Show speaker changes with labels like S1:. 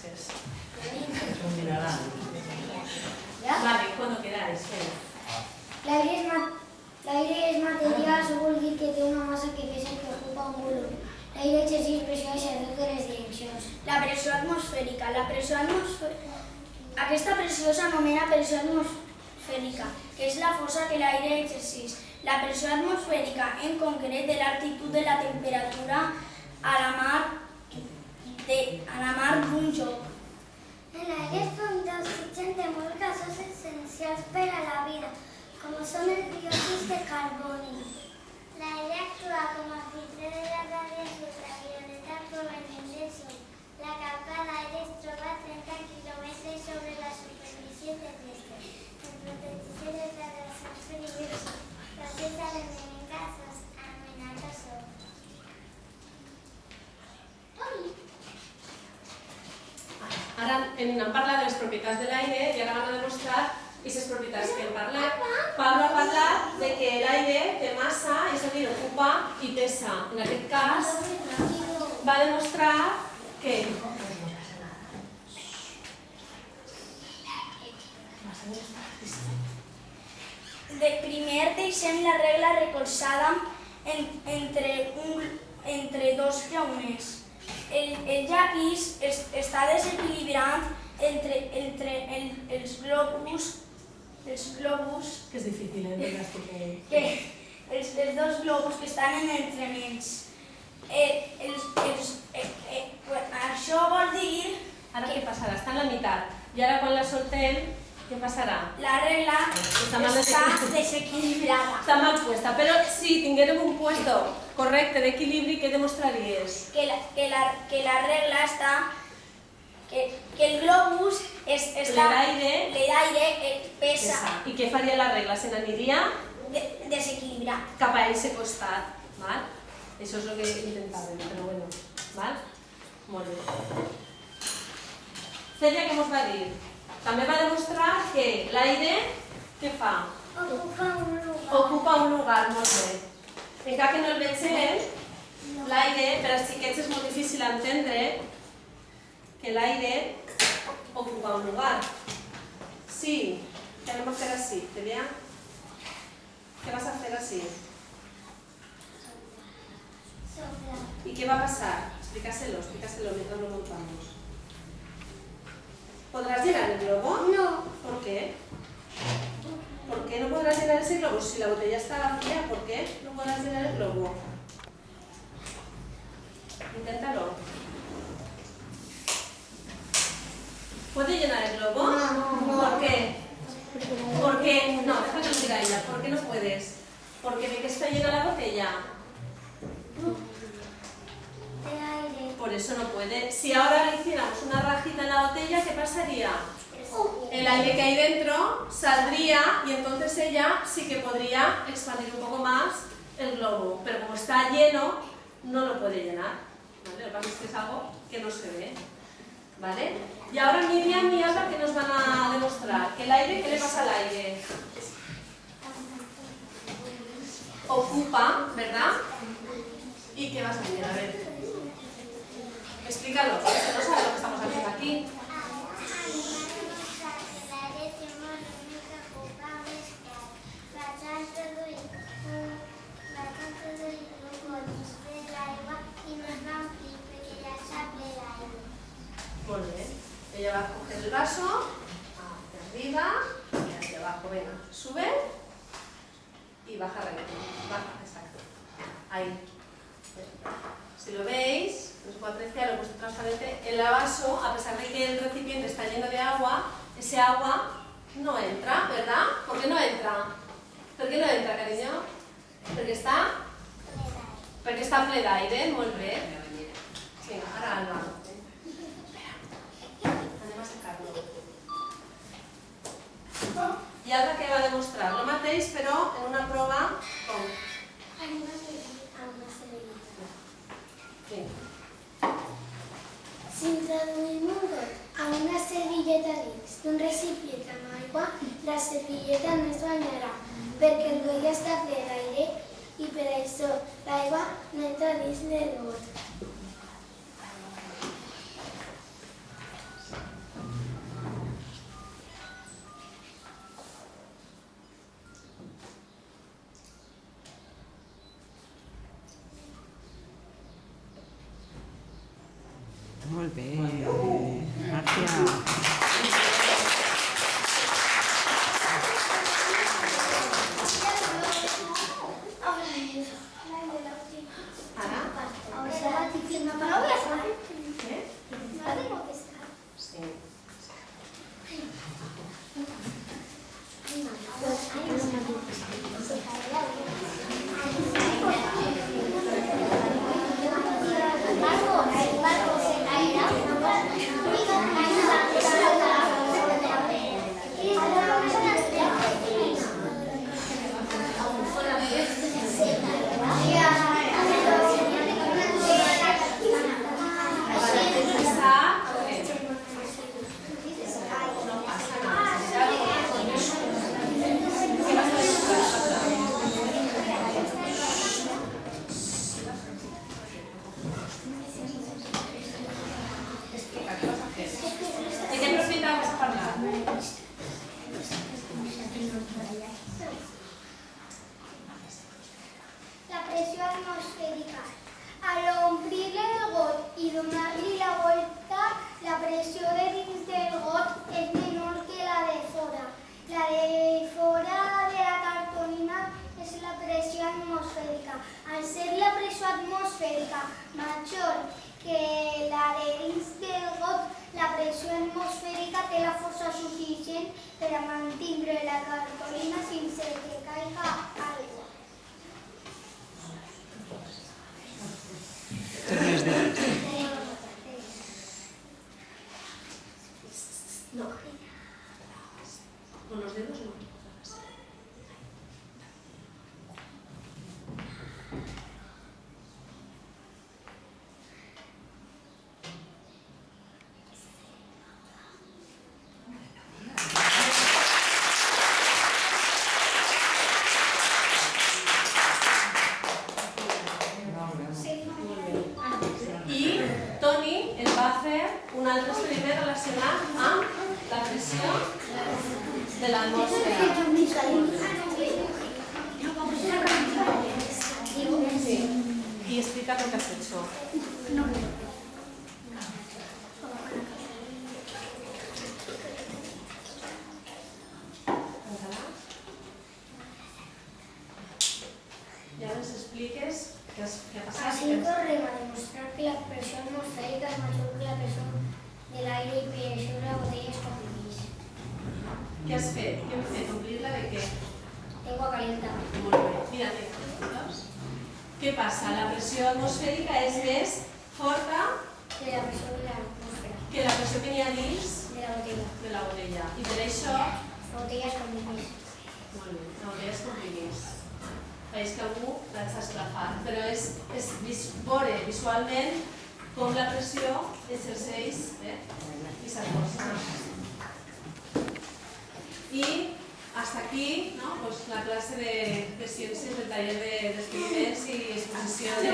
S1: després. Vale, ¿cuándo quedáis?
S2: L'aire és matèria, això vol dir que té una massa que pesa i que ocupa un volum. L'aire exerceix pressió a totes les direccions.
S3: La pressió atmosfèrica. Aquesta pressió s'anomena pressió atmosfèrica, que és la força que l'aire exerceix. La pressió atmosfèrica, en concret, de l'actitud de la temperatura a la mar d'un lloc.
S2: En l'aire es font d'oxigen de molts gasos essencials per a la vida, com són els diòxids de carboni. L'aire actua com a filtre de la radiació ultravioleta provenent del sol. La capa d'aire es troba a 30 quilòmetres sobre la superfície terrestre. En protegir les radiacions perilloses, gràcies a l'element gasós anomenat ozó.
S1: Ara hem parlat de les propietats de l'aire i ara van a demostrar aquestes propietats que hem parlat. Pablo ha parlat de que l'aire té massa, és a dir, ocupa i pesa. En aquest cas va demostrar que
S3: Primer deixem la regla recolzada entre dos llaunes. El llapis està desequilibrat entre els globus,
S1: que és difícil,
S3: els dos globus que estan en entremig. Això vol dir...
S1: Ara què passarà? Està en la meitat. I ara quan la soltem, què passarà?
S3: La regla està desequilibrada.
S1: Està mal puesta, però si tinguérem un puesto correcte d'equilibri, què demostraries?
S3: Que la regla està... que el globus està... L'aire pesa.
S1: I què faria la regla? Se n'aniria?
S3: Desequilibrat.
S1: Cap a aquest costat. Això és el que intentàvem, però bueno. Molt bé. Celia, què ens va dir? També va demostrar que l'aire, què fa? Ocupa un lugar, molt bé. Encara que no el vegem, l'aire, per als xiquets és molt difícil entendre que l'aire ocupa un lugar. Sí, què anem a fer així, Celia? Què vas a fer així? ¿Y qué va a pasar? Explícaselo mientras lo montamos. ¿Podrás llenar el globo?
S2: No.
S1: ¿Por qué? ¿Por qué no podrás llenar ese globo? Si la botella está vacía, ¿por qué no podrás llenar el globo? Inténtalo. ¿Puede llenar el globo?
S2: No.
S1: ¿Por qué? Porque... No, deja que lo diga ella. ¿Por qué no puedes? Porque de qué está llena la botella.
S2: De aire.
S1: Por eso no puede. Si ahora le hiciéramos una rajita en la botella, ¿qué pasaría? El aire que hay dentro saldría y entonces ella sí que podría expandir un poco más el globo. Pero como está lleno, no lo puede llenar. ¿Vale? Lo que pasa es que es algo que no se ve. ¿Vale? Y ahora Miriam y Alba, ¿qué nos van a demostrar? Que el aire, ¿qué le pasa al aire? Ocupa, ¿verdad? ¿Y qué vas a hacer? A ver. Explícalo, porque no sabes lo que estamos haciendo aquí. Muy bien. Ella va a coger el vaso hacia arriba y hacia abajo. Venga, sube y baja recto. Baja, exacto. Ahí. Si lo veis, os puedo apreciar, lo he puesto transparente. El vaso, a pesar de que el recipiente está lleno de agua, ese agua no entra, ¿verdad? ¿Por qué no entra? ¿Por qué no entra, cariño? Perquè està ple d'aire, molt bé. Vinga, ara Alba. Anem a sacar-lo. I Alba què va demostrar? El mateix, però en una prova com? Sí.
S2: Si introduïm un got a una servilleta dins d'un recipient amb aigua, la servilleta no es banyarà, perquè el got ja està ple d'aire i per això l'aigua no entra dins del got.
S4: Molt bé. Gràcies.
S2: La presión atmosférica. Al omplir el got y donar-li la vuelta, la pressió de dins del got és menor que la de fora. La de fora de la cartolina és la pressió atmosfèrica. Al ser la pressió atmosfèrica major que la de dins del got, la pressió atmosfèrica té la força suficient per a mantindre la cartolina sense que caiga aigua.
S1: No. Con los dedos no. I Toni ens va fer un altre experiment relacionat amb la pressió de l'atmosfera. Sí. I explica què has fet això. I ara ens expliques què ha passat.
S2: Así tornem a demostrar que la presión atmosférica es mayor que la presión del aire y por eso la botella es comprimís.
S1: Què has fet? Què hem fet? Omplir-la de què?
S2: Agua caliente.
S1: Molt bé. Mira, veus? Què passa? La pressió atmosfèrica és més forta
S2: De la presión de la atmósfera.
S1: que la pressió que n'hi ha dins
S2: De la botella.
S1: de la botella. I per això,
S2: La botella es comprimís.
S1: molt bé, la botella es comprimís. És que algú l'ha esclafat, però és veure visualment com la pressió exerceix i s'acosta. I hasta aquí, ¿no? Pues la clase de ciencias del taller de experiments y exposició de